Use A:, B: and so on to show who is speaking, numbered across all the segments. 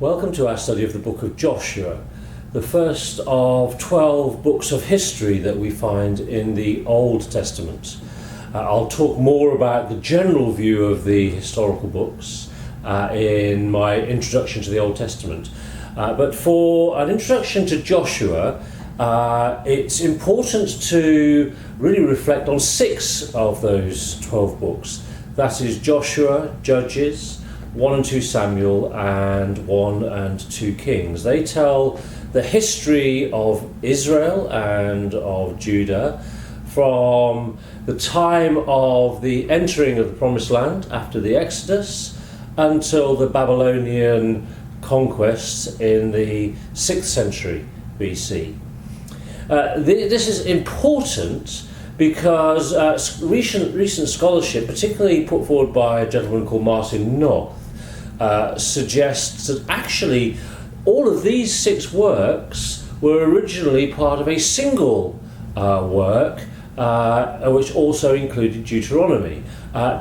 A: Welcome to our study of the book of Joshua, the first of 12 books of history that we find in the Old Testament. I'll talk more about the general view of the historical books in my introduction to the Old Testament. But for an introduction to Joshua, it's important to really reflect on 6 of those 12 books. That is Joshua, Judges, 1 and 2 Samuel, and 1 and 2 Kings. They tell the history of Israel and of Judah from the time of the entering of the Promised Land after the Exodus until the Babylonian conquest in the 6th century BC. This is important because recent scholarship, particularly put forward by a gentleman called Martin North, suggests that actually all of these 6 works were originally part of a single work which also included Deuteronomy,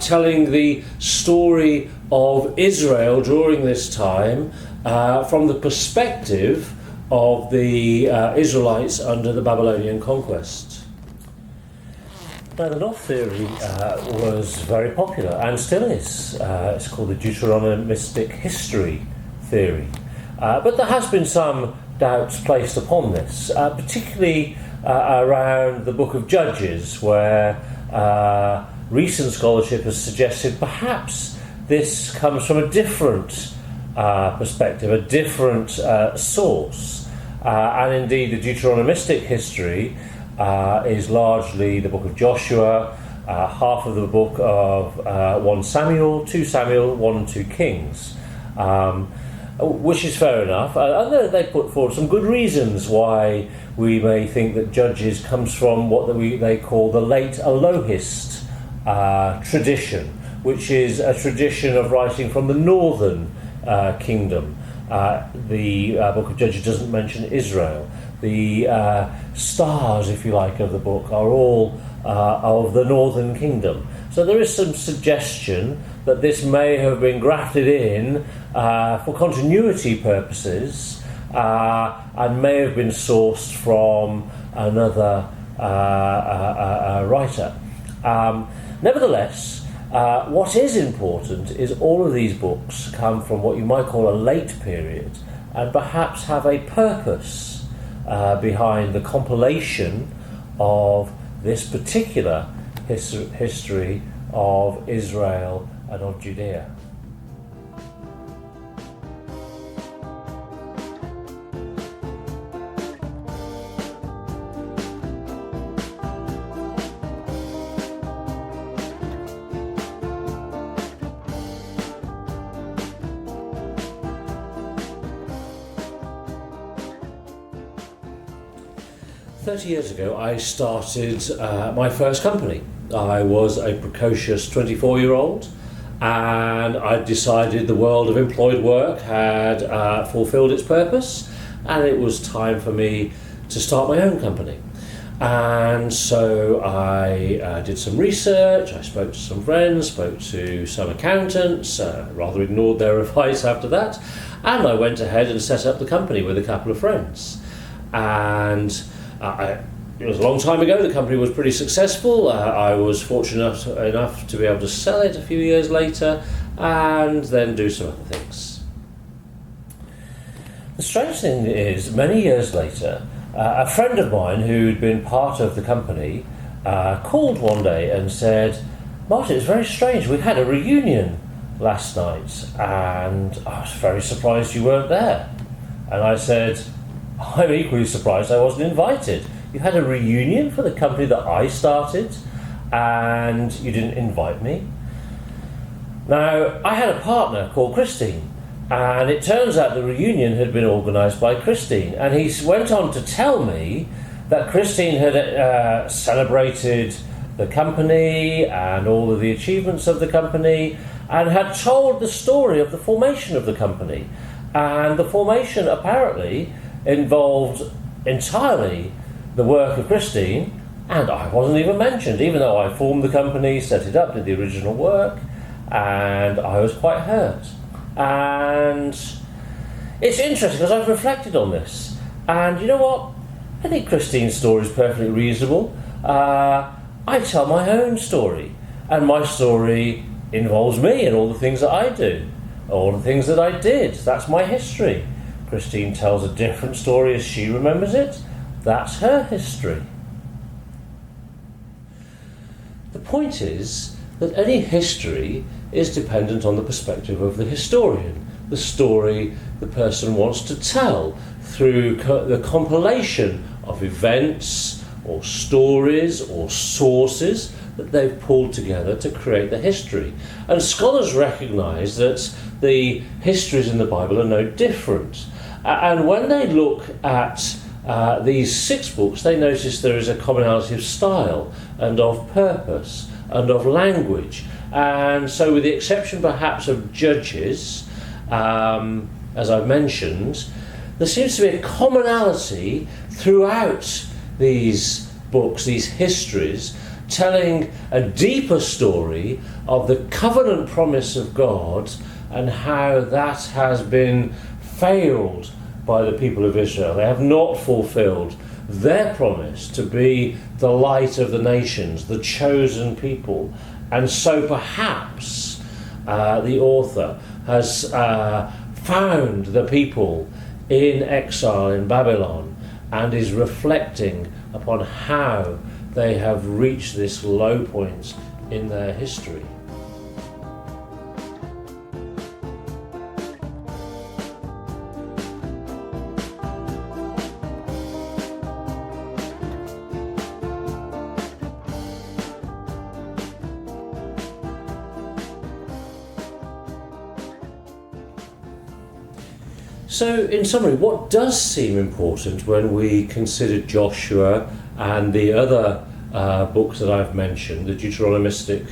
A: telling the story of Israel during this time from the perspective of the Israelites under the Babylonian conquest. Now, the North theory was very popular and still is. It's called the Deuteronomistic history theory. But there has been some doubts placed upon this, particularly around the book of Judges, where recent scholarship has suggested perhaps this comes from a different perspective, a different source. And indeed, the Deuteronomistic history is largely the book of Joshua, half of the book of 1 Samuel, 2 Samuel, 1 and 2 Kings, which is fair enough. And they put forward some good reasons why we may think that Judges comes from what they call the late Elohist tradition, which is a tradition of writing from the northern kingdom. The book of Judges doesn't mention Israel. The stars, if you like, of the book are all of the northern kingdom. So there is some suggestion that this may have been grafted in for continuity purposes and may have been sourced from another writer. Nevertheless, what is important is all of these books come from what you might call a late period and perhaps have a purpose behind the compilation of this particular history of Israel and of Judea. Years ago, I started my first company. I was a precocious 24-year-old, and I decided the world of employed work had fulfilled its purpose, and it was time for me to start my own company. And so I did some research, I spoke to some friends, spoke to some accountants, rather ignored their advice after that, and I went ahead and set up the company with a couple of friends. And it was a long time ago. The company was pretty successful. I was fortunate enough to be able to sell it a few years later and then do some other things. The strange thing is, many years later, a friend of mine who'd been part of the company called one day and said, "Martin, it's very strange. We had a reunion last night and I was very surprised you weren't there." And I said, "I'm equally surprised I wasn't invited. You had a reunion for the company that I started and you didn't invite me?" Now, I had a partner called Christine, and it turns out the reunion had been organised by Christine, and he went on to tell me that Christine had celebrated the company and all of the achievements of the company and had told the story of the formation of the company. And the formation apparently involved entirely the work of Christine, and I wasn't even mentioned, even though I formed the company, set it up, did the original work, and I was quite hurt. And It's interesting because I've reflected on this, and you know what? I think Christine's story is perfectly reasonable. I tell my own story, and my story involves me and all the things that I do, all the things that I did. That's my history. Christine tells a different story as she remembers it. That's her history. The point is that any history is dependent on the perspective of the historian, the story the person wants to tell through the compilation of events or stories or sources that they've pulled together to create the history. And scholars recognise that the histories in the Bible are no different. And when they look at these 6 books, they notice there is a commonality of style and of purpose and of language. And so with the exception perhaps of Judges, as I've mentioned, there seems to be a commonality throughout these books, these histories, telling a deeper story of the covenant promise of God and how that has been failed by the people of Israel. They have not fulfilled their promise to be the light of the nations, the chosen people. And so perhaps the author has found the people in exile in Babylon and is reflecting upon how they have reached this low point in their history. So, in summary, what does seem important when we consider Joshua and the other books that I've mentioned, the Deuteronomistic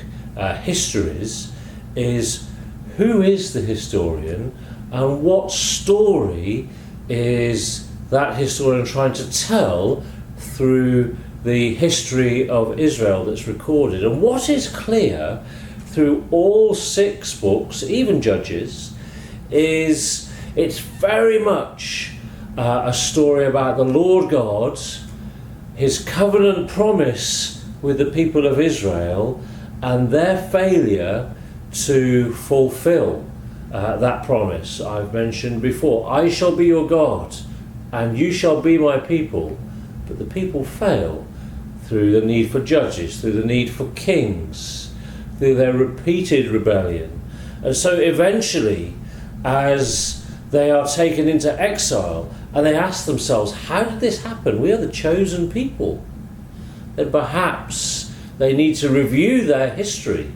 A: histories, is who is the historian and what story is that historian trying to tell through the history of Israel that's recorded. And what is clear through all 6 books, even Judges, is it's very much a story about the Lord God, his covenant promise with the people of Israel, and their failure to fulfill that promise. I've mentioned before, I shall be your God, and you shall be my people. But the people fail through the need for judges, through the need for kings, through their repeated rebellion. And so eventually, as they are taken into exile and they ask themselves, how did this happen? We are the chosen people. Then perhaps they need to review their history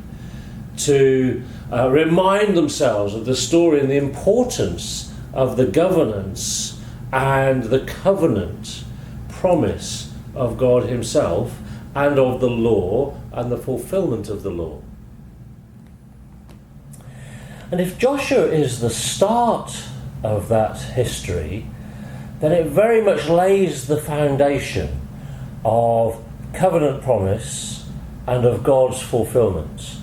A: to remind themselves of the story and the importance of the governance and the covenant promise of God himself and of the law and the fulfillment of the law. And if Joshua is the start of that history, then it very much lays the foundation of covenant promise and of God's fulfillment.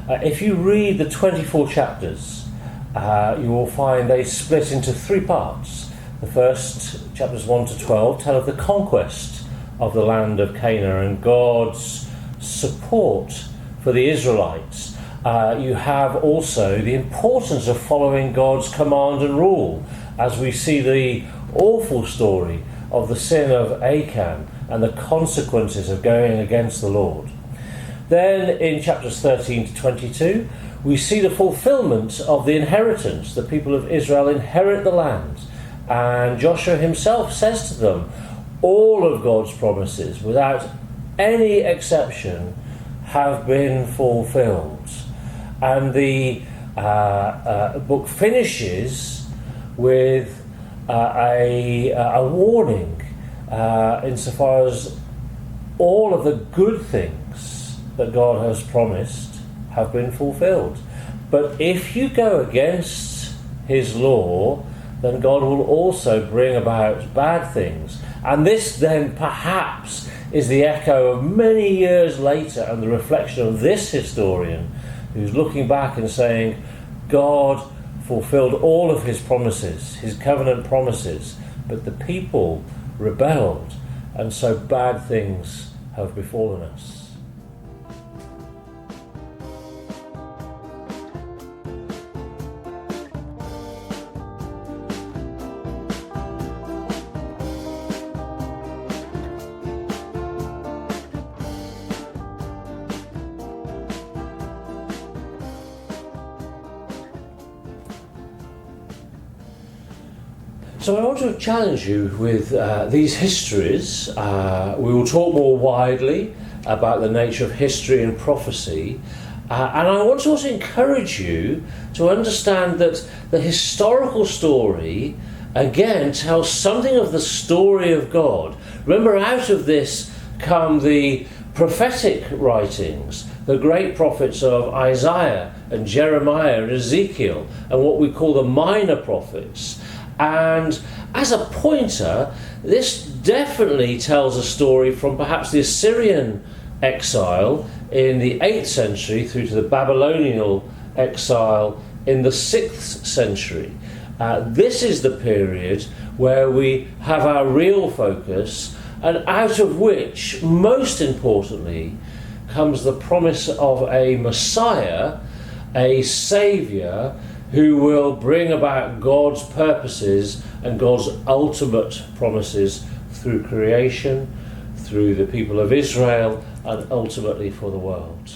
A: If you read the 24 chapters, you will find they split into 3 parts. The first, chapters 1 to 12, tell of the conquest of the land of Canaan and God's support for the Israelites. You have also the importance of following God's command and rule, as we see the awful story of the sin of Achan and the consequences of going against the Lord. Then in chapters 13 to 22, we see the fulfillment of the inheritance. The people of Israel inherit the land, and Joshua himself says to them, all of God's promises, without any exception, have been fulfilled. And the book finishes with a warning insofar as all of the good things that God has promised have been fulfilled. But if you go against his law, then God will also bring about bad things. And this then perhaps is the echo of many years later and the reflection of this historian who's looking back and saying, God fulfilled all of his promises, his covenant promises, but the people rebelled, and so bad things have befallen us. So I want to challenge you with these histories. We will talk more widely about the nature of history and prophecy. And I want to also encourage you to understand that the historical story, again, tells something of the story of God. Remember, out of this come the prophetic writings, the great prophets of Isaiah and Jeremiah and Ezekiel, and what we call the minor prophets. And as a pointer, this definitely tells a story from perhaps the Assyrian exile in the 8th century through to the Babylonian exile in the 6th century. This is the period where we have our real focus, and out of which, most importantly, comes the promise of a Messiah, a Saviour, who will bring about God's purposes and God's ultimate promises through creation, through the people of Israel, and ultimately for the world.